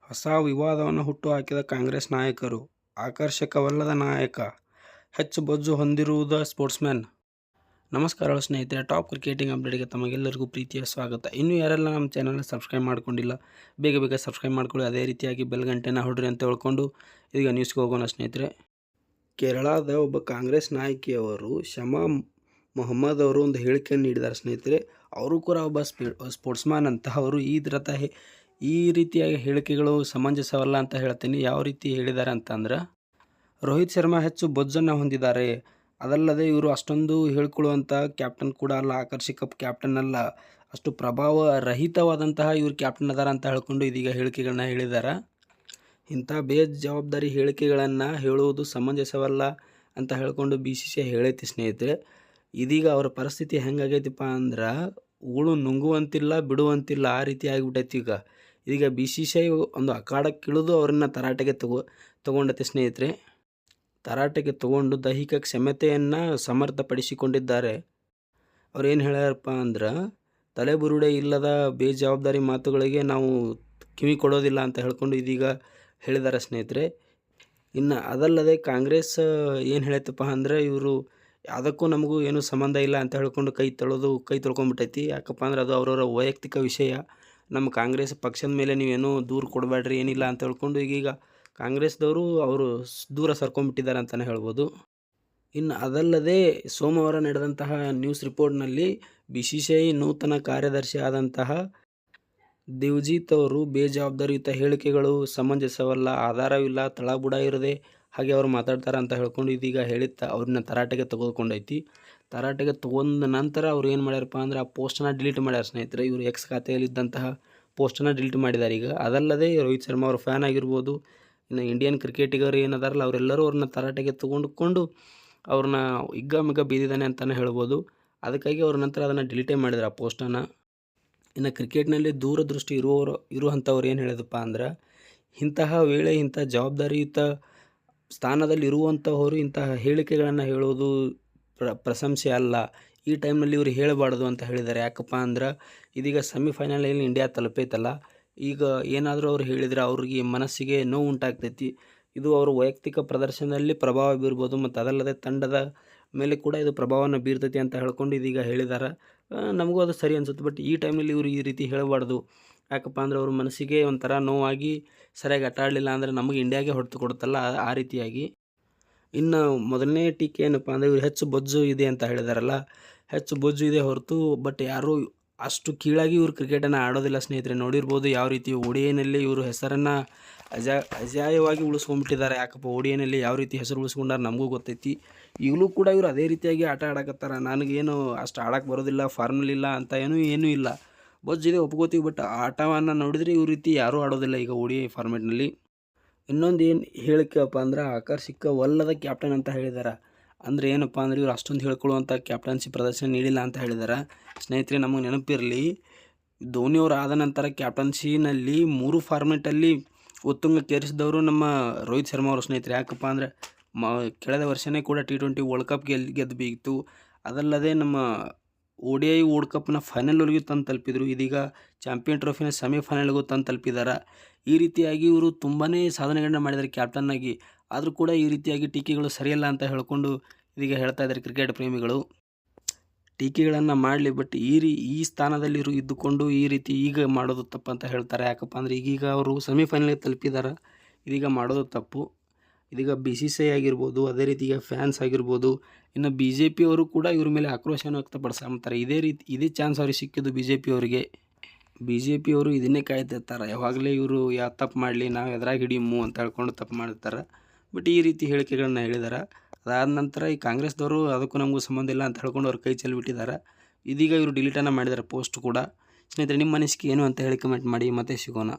ಹೊಸ ವಿವಾದವನ್ನು ಹುಟ್ಟುಹಾಕಿದ ಕಾಂಗ್ರೆಸ್ ನಾಯಕರು, ಆಕರ್ಷಕವಲ್ಲದ ನಾಯಕ, ಹೆಚ್ಚು ಬೊಜ್ಜು ಹೊಂದಿರುವ ಸ್ಪೋರ್ಟ್ಸ್ಮನ್. ನಮಸ್ಕಾರಗಳು ಸ್ನೇಹಿತರೆ, ಟಾಪ್ ಕ್ರಿಕೆಟಿಂಗ್ ಅಪ್ಡೇಟ್ಗೆ ತಮಗೆಲ್ಲರಿಗೂ ಪ್ರೀತಿಯ ಸ್ವಾಗತ. ಇನ್ನೂ ಯಾರೆಲ್ಲ ನಮ್ಮ ಚಾನಲ್ನ ಸಬ್ಸ್ಕ್ರೈಬ್ ಮಾಡ್ಕೊಂಡಿಲ್ಲ, ಬೇಗ ಸಬ್ಸ್ಕ್ರೈಬ್ ಮಾಡ್ಕೊಳ್ಳಿ. ಅದೇ ರೀತಿಯಾಗಿ ಬೆಲ್ ಗಂಟೆನ ಹೊಡ್ರಿ ಅಂತ ಹೇಳ್ಕೊಂಡು ಇದೀಗ ನ್ಯೂಸ್ಗೆ ಹೋಗೋಣ ಸ್ನೇಹಿತರೆ. ಕೇರಳದ ಒಬ್ಬ ಕಾಂಗ್ರೆಸ್ ನಾಯಕಿಯವರು ಶಮಾ ಮೊಹಮ್ಮದ್ ಅವರು ಒಂದು ಹೇಳಿಕೆಯನ್ನು ನೀಡಿದ್ದಾರೆ ಸ್ನೇಹಿತರೆ. ಅವರು ಕೂಡ ಒಬ್ಬ ಸ್ಪೋರ್ಟ್ಸ್ಮ್ಯಾನ್ ಅಂತ. ಅವರು ಈ ರೀತಿಯಾಗಿ ಹೇಳಿಕೆಗಳು ಸಮಂಜಸವಲ್ಲ ಅಂತ ಹೇಳ್ತೀನಿ. ಯಾವ ರೀತಿ ಹೇಳಿದ್ದಾರೆ ಅಂತಂದ್ರೆ, ರೋಹಿತ್ ಶರ್ಮಾ ಹೆಚ್ಚು ಬೊಜ್ಜನ್ನು ಹೊಂದಿದ್ದಾರೆ, ಅದಲ್ಲದೆ ಇವರು ಅಷ್ಟೊಂದು ಹೇಳ್ಕೊಳ್ಳುವಂಥ ಕ್ಯಾಪ್ಟನ್ ಕೂಡ ಅಲ್ಲ, ಆಕರ್ಷಕ ಕ್ಯಾಪ್ಟನ್ ಅಲ್ಲ, ಅಷ್ಟು ಪ್ರಭಾವ ರಹಿತವಾದಂತಹ ಇವರು ಕ್ಯಾಪ್ಟನ್ ಅದಾರ ಅಂತ ಹೇಳ್ಕೊಂಡು ಇದೀಗ ಹೇಳಿಕೆಗಳನ್ನ ಹೇಳಿದ್ದಾರೆ. ಇಂಥ ಬೇಜವಾಬ್ದಾರಿ ಹೇಳಿಕೆಗಳನ್ನು ಹೇಳುವುದು ಸಮಂಜಸವಲ್ಲ ಅಂತ ಹೇಳ್ಕೊಂಡು BCCI ಹೇಳೈತಿ ಸ್ನೇಹಿತರೆ. ಇದೀಗ ಅವರ ಪರಿಸ್ಥಿತಿ ಹೆಂಗಾಗೈತಿಪ್ಪ ಅಂದ್ರೆ, ಉಗುಳು ನುಂಗುವಂತಿಲ್ಲ ಬಿಡುವಂತಿಲ್ಲ, ಆ ರೀತಿ ಆಗಿಬಿಟ್ಟೈತಿ. ಈಗ BCCI ಒಂದು ಅಖಾಡಕ್ಕಿಳಿದು ಅವರನ್ನು ತರಾಟೆಗೆ ತಗೊಂಡೈತೆ ಸ್ನೇಹಿತರೆ. ತರಾಟೆಗೆ ತಗೊಂಡು ದೈಹಿಕ ಕ್ಷಮತೆಯನ್ನು ಸಮರ್ಥಪಡಿಸಿಕೊಂಡಿದ್ದಾರೆ. ಅವ್ರು ಏನು ಹೇಳ್ಯಾರಪ್ಪ ಅಂದ್ರೆ, ತಲೆಬುರುಡೆ ಇಲ್ಲದ ಬೇಜವಾಬ್ದಾರಿ ಮಾತುಗಳಿಗೆ ನಾವು ಕಿವಿ ಕೊಡೋದಿಲ್ಲ ಅಂತ ಹೇಳ್ಕೊಂಡು ಇದೀಗ ಹೇಳಿದ್ದಾರೆ ಸ್ನೇಹಿತರೆ. ಇನ್ನು ಅದಲ್ಲದೆ ಕಾಂಗ್ರೆಸ್ ಏನು ಹೇಳೈತಪ್ಪ ಅಂದರೆ, ಇವರು ಯಾವುದಕ್ಕೂ ನಮಗೂ ಏನೂ ಸಂಬಂಧ ಇಲ್ಲ ಅಂತ ಹೇಳ್ಕೊಂಡು ಕೈ ತೊಳ್ಕೊಂಡ್ಬಿಟ್ಟೈತಿ. ಯಾಕಪ್ಪ ಅಂದ್ರೆ ಅದು ಅವರವರ ವೈಯಕ್ತಿಕ ವಿಷಯ. ನಮ್ಮ ಕಾಂಗ್ರೆಸ್ ಪಕ್ಷದ ಮೇಲೆ ನೀವೇನೂ ದೂರು ಕೊಡಬೇಡ್ರಿ, ಏನಿಲ್ಲ ಅಂತ ಹೇಳ್ಕೊಂಡು ಈಗೀಗ ಕಾಂಗ್ರೆಸ್ದವರು ಅವರು ದೂರ ಸರ್ಕೊಂಡ್ಬಿಟ್ಟಿದ್ದಾರೆ ಅಂತಲೇ ಹೇಳ್ಬೋದು. ಇನ್ನು ಅದಲ್ಲದೆ ಸೋಮವಾರ ನಡೆದಂತಹ ನ್ಯೂಸ್ ರಿಪೋರ್ಟ್ನಲ್ಲಿ BCCI ನೂತನ ಕಾರ್ಯದರ್ಶಿ ಆದಂತಹ ದೇವ್ಜಿತ್ ಅವರು ಬೇಜವಾಬ್ದಾರಿಯುತ ಹೇಳಿಕೆಗಳು ಸಮಂಜಸವಲ್ಲ, ಆಧಾರವಿಲ್ಲ, ತಳಬುಡ ಇರದೆ ಹಾಗೆ ಅವರು ಮಾತಾಡ್ತಾರೆ ಅಂತ ಹೇಳ್ಕೊಂಡು ಇದೀಗ ಅವ್ರನ್ನ ತರಾಟೆಗೆ ತೆಗೆದುಕೊಂಡೈತಿ. ತರಾಟೆಗೆ ತಗೊಂಡ ನಂತರ ಅವ್ರು ಏನು ಮಾಡ್ಯಾರಪ್ಪ ಅಂದ್ರೆ, ಆ ಪೋಸ್ಟನ್ನು ಡಿಲೀಟ್ ಮಾಡ್ಯಾರ ಸ್ನೇಹಿತರೆ. ಇವರು ಎಕ್ಸ್ ಖಾತೆಯಲ್ಲಿದ್ದಂತಹ ಪೋಸ್ಟನ್ನು ಡಿಲೀಟ್ ಮಾಡಿದ್ದಾರೆ ಈಗ. ಅದಲ್ಲದೆ ರೋಹಿತ್ ಶರ್ಮಾ ಅವ್ರ ಫ್ಯಾನ್ ಆಗಿರ್ಬೋದು, ಇನ್ನು ಇಂಡಿಯನ್ ಕ್ರಿಕೆಟಿಗರು ಏನದಾರಲ್ಲ ಅವರೆಲ್ಲರೂ ಅವ್ರನ್ನ ತರಾಟೆಗೆ ತಗೊಂಡು ಅವ್ರನ್ನ ಹಿಗ್ಗಾಮಿಗ್ಗ ಬೀದಿದ್ದಾನೆ ಅಂತಲೇ ಹೇಳ್ಬೋದು. ಅದಕ್ಕಾಗಿ ಅವ್ರ ನಂತರ ಅದನ್ನು ಡಿಲೀಟೇ ಮಾಡಿದ್ರು ಆ ಪೋಸ್ಟನ್ನು. ಇನ್ನು ಕ್ರಿಕೆಟ್ನಲ್ಲಿ ದೂರದೃಷ್ಟಿ ಇರುವಂಥವ್ರು ಏನು ಹೇಳಿದಪ್ಪ ಅಂದ್ರೆ, ಇಂತಹ ವೇಳೆ ಇಂಥ ಜವಾಬ್ದಾರಿಯುತ ಸ್ಥಾನದಲ್ಲಿ ಇರುವಂಥವರು ಇಂತಹ ಹೇಳಿಕೆಗಳನ್ನು ಹೇಳೋದು ಪ್ರಶಂಸೆ ಅಲ್ಲ. ಈ ಟೈಮ್ನಲ್ಲಿ ಇವರು ಹೇಳಬಾರ್ದು ಅಂತ ಹೇಳಿದ್ದಾರೆ. ಯಾಕಪ್ಪ ಅಂದ್ರೆ, ಇದೀಗ ಸೆಮಿಫೈನಲಲ್ಲಿ ಇಂಡಿಯಾ ತಲುಪೈತಲ್ಲ, ಈಗ ಏನಾದರೂ ಅವ್ರು ಹೇಳಿದರೆ ಅವ್ರಿಗೆ ಮನಸ್ಸಿಗೆ ನೋವು ಉಂಟಾಗ್ತೈತಿ. ಇದು ಅವರ ವೈಯಕ್ತಿಕ ಪ್ರದರ್ಶನದಲ್ಲಿ ಪ್ರಭಾವ ಬೀರ್ಬೋದು, ಮತ್ತು ಅದಲ್ಲದೆ ತಂಡದ ಮೇಲೆ ಕೂಡ ಇದು ಪ್ರಭಾವವನ್ನು ಬೀರ್ತೈತಿ ಅಂತ ಹೇಳ್ಕೊಂಡು ಇದೀಗ ಹೇಳಿದ್ದಾರೆ. ನಮಗೂ ಅದು ಸರಿ ಅನಿಸುತ್ತೆ. ಬಟ್ ಈ ಟೈಮ್ನಲ್ಲಿ ಇವರು ಈ ರೀತಿ ಹೇಳಬಾರ್ದು. ಯಾಕಪ್ಪ ಅಂದರೆ ಅವ್ರ ಮನಸ್ಸಿಗೆ ಒಂಥರ ನೋವಾಗಿ ಸರಿಯಾಗಿ ಆಟ ಆಡಲಿಲ್ಲ ಅಂದರೆ ನಮಗೆ ಇಂಡಿಯಾಗೆ ಹೊಡೆತು ಕೊಡುತ್ತಲ್ಲ, ಆ ರೀತಿಯಾಗಿ. ಇನ್ನು ಮೊದಲನೇ ಟೀಕೆ ಏನಪ್ಪ ಅಂದರೆ, ಇವರು ಹೆಚ್ಚು ಬೊಜ್ಜು ಇದೆ ಅಂತ ಹೇಳಿದಾರಲ್ಲ, ಹೆಚ್ಚು ಬೊಜ್ಜು ಇದೆ ಹೊರತು ಬಟ್ ಯಾರೂ ಅಷ್ಟು ಕೀಳಾಗಿ ಇವರು ಕ್ರಿಕೆಟನ್ನು ಆಡೋದಿಲ್ಲ ಸ್ನೇಹಿತರೆ. ನೋಡಿರ್ಬೋದು ಯಾವ ರೀತಿ ODIನಲ್ಲಿ ಇವರು ಹೆಸರನ್ನು ಅಜೇಯವಾಗಿ ಉಳಿಸ್ಕೊಂಡ್ಬಿಟ್ಟಿದ್ದಾರೆ. ಯಾಕಪ್ಪ ODIನಲ್ಲಿ ಯಾವ ರೀತಿ ಹೆಸರು ಉಳಿಸ್ಕೊಂಡಾರ ನಮಗೂ ಗೊತ್ತೈತಿ. ಈಗಲೂ ಕೂಡ ಇವರು ಅದೇ ರೀತಿಯಾಗಿ ಆಟ ಆಡಕತ್ತಾರ. ನನಗೇನು ಅಷ್ಟು ಆಡೋಕ್ಕೆ ಬರೋದಿಲ್ಲ, ಫಾರ್ಮಲ್ಲಿಲ್ಲ ಅಂತ ಏನೂ ಇಲ್ಲ. ಬೊಜ್ಜಿದೆ ಒಪ್ಕೋತೀವಿ, ಬಟ್ ಆಟವನ್ನು ನೋಡಿದರೆ ಇವ್ರ ರೀತಿ ಯಾರೂ ಆಡೋದಿಲ್ಲ ಈಗ ODI ಫಾರ್ಮೆಟ್ನಲ್ಲಿ. ಇನ್ನೊಂದು ಏನು ಹೇಳಿಕೆಯಪ್ಪ ಅಂದ್ರೆ, ಆಕರ್ಷಕವಲ್ಲದ ಕ್ಯಾಪ್ಟನ್ ಅಂತ ಹೇಳಿದ್ದಾರೆ. ಅಂದರೆ ಏನಪ್ಪ ಅಂದರೆ, ಇವರು ಅಷ್ಟೊಂದು ಹೇಳ್ಕೊಳ್ಳುವಂಥ ಕ್ಯಾಪ್ಟನ್ಸಿ ಪ್ರದರ್ಶನ ನೀಡಿಲ್ಲ ಅಂತ ಹೇಳಿದ್ದಾರೆ. ಸ್ನೇಹಿತರೆ, ನಮಗೆ ನೆನಪಿರಲಿ, ಧೋನಿಯವರು ಆದ ನಂತರ ಕ್ಯಾಪ್ಟನ್ಸಿನಲ್ಲಿ 3 ಫಾರ್ಮೆಟಲ್ಲಿ ಉತ್ತುಂಗಕ್ಕೇರಿಸಿದವರು ನಮ್ಮ ರೋಹಿತ್ ಶರ್ಮಾ ಅವರು ಸ್ನೇಹಿತರೆ. ಯಾಕಪ್ಪ ಅಂದರೆ, ಕಳೆದ ವರ್ಷವೇ ಕೂಡ T20 ವರ್ಲ್ಡ್ ಕಪ್ ಗೆದ್ದು ಬೀಗಿತ್ತು. ಅದಲ್ಲದೆ ನಮ್ಮ ODI ವರ್ಲ್ಡ್ ಕಪ್ನ ಫೈನಲ್ವರೆಗೂ ತಂದು ತಲುಪಿದರು. ಇದೀಗ ಚಾಂಪಿಯನ್ ಟ್ರೋಫಿನ ಸೆಮಿಫೈನಲ್ಗೂ ತಂದು ತಲುಪಿದ್ದಾರೆ. ಈ ರೀತಿಯಾಗಿ ಇವರು ತುಂಬಾ ಸಾಧನೆಗಳನ್ನ ಮಾಡಿದ್ದಾರೆ ಕ್ಯಾಪ್ಟನ್ನಾಗಿ. ಆದರೂ ಕೂಡ ಈ ರೀತಿಯಾಗಿ ಟೀಕೆಗಳು ಸರಿಯಲ್ಲ ಅಂತ ಹೇಳ್ಕೊಂಡು ಇದೀಗ ಹೇಳ್ತಾ ಇದ್ದಾರೆ ಕ್ರಿಕೆಟ್ ಪ್ರೇಮಿಗಳು. ಟೀಕೆಗಳನ್ನು ಮಾಡಲಿ, ಬಟ್ ಈ ಸ್ಥಾನದಲ್ಲಿ ಇದ್ದುಕೊಂಡು ಈ ರೀತಿ ಈಗ ಮಾಡೋದು ತಪ್ಪು ಅಂತ ಹೇಳ್ತಾರೆ. ಯಾಕಪ್ಪ ಅಂದರೆ, ಈಗೀಗ ಅವರು ಸೆಮಿಫೈನಲ್ಗೆ ತಲುಪಿದ್ದಾರೆ, ಇದೀಗ ಮಾಡೋದು ತಪ್ಪು. ಇದೀಗ BCCI ಆಗಿರ್ಬೋದು, ಅದೇ ರೀತಿ ಈಗ ಫ್ಯಾನ್ಸ್ ಆಗಿರ್ಬೋದು, ಇನ್ನು BJP ಅವರು ಕೂಡ ಇವ್ರ ಮೇಲೆ ಆಕ್ರೋಶವನ್ನು ವ್ಯಕ್ತಪಡಿಸ್ತಾರೆ. ಇದೇ ಚಾನ್ಸ್ ಅವ್ರಿಗೆ ಸಿಕ್ಕಿದ್ದು BJP ಅವರು ಇದನ್ನೇ ಕಾಯ್ತಿರ್ತಾರೆ. ಯಾವಾಗಲೇ ಇವರು ಯಾವ ತಪ್ಪು ಮಾಡಲಿ, ನಾವು ಎದುರಾಗಿ ಹಿಡಿಯಮ್ಮು ಅಂತ ಹೇಳ್ಕೊಂಡು ತಪ್ಪು ಮಾಡ್ತಾರೆ. ಬಟ್ ಈ ರೀತಿ ಹೇಳಿಕೆಗಳನ್ನ ಹೇಳಿದ್ದಾರೆ. ಅದಾದ ನಂತರ ಈ ಕಾಂಗ್ರೆಸ್ದವರು ಅದಕ್ಕೂ ನಮಗೂ ಸಂಬಂಧ ಇಲ್ಲ ಅಂತ ಹೇಳ್ಕೊಂಡು ಅವ್ರು ಕೈ ಚೆಲ್ಲಿಬಿಟ್ಟಿದ್ದಾರೆ. ಇದೀಗ ಇವರು ಡಿಲೀಟನ್ನು ಮಾಡಿದ್ದಾರೆ ಪೋಸ್ಟ್ ಕೂಡ. ಸ್ನೇಹಿತರೆ, ನಿಮ್ಮ ಅನಿಸಿಕೆ ಏನು ಅಂತ ಹೇಳಿ ಕಮೆಂಟ್ ಮಾಡಿ. ಮತ್ತೆ ಸಿಗೋಣ.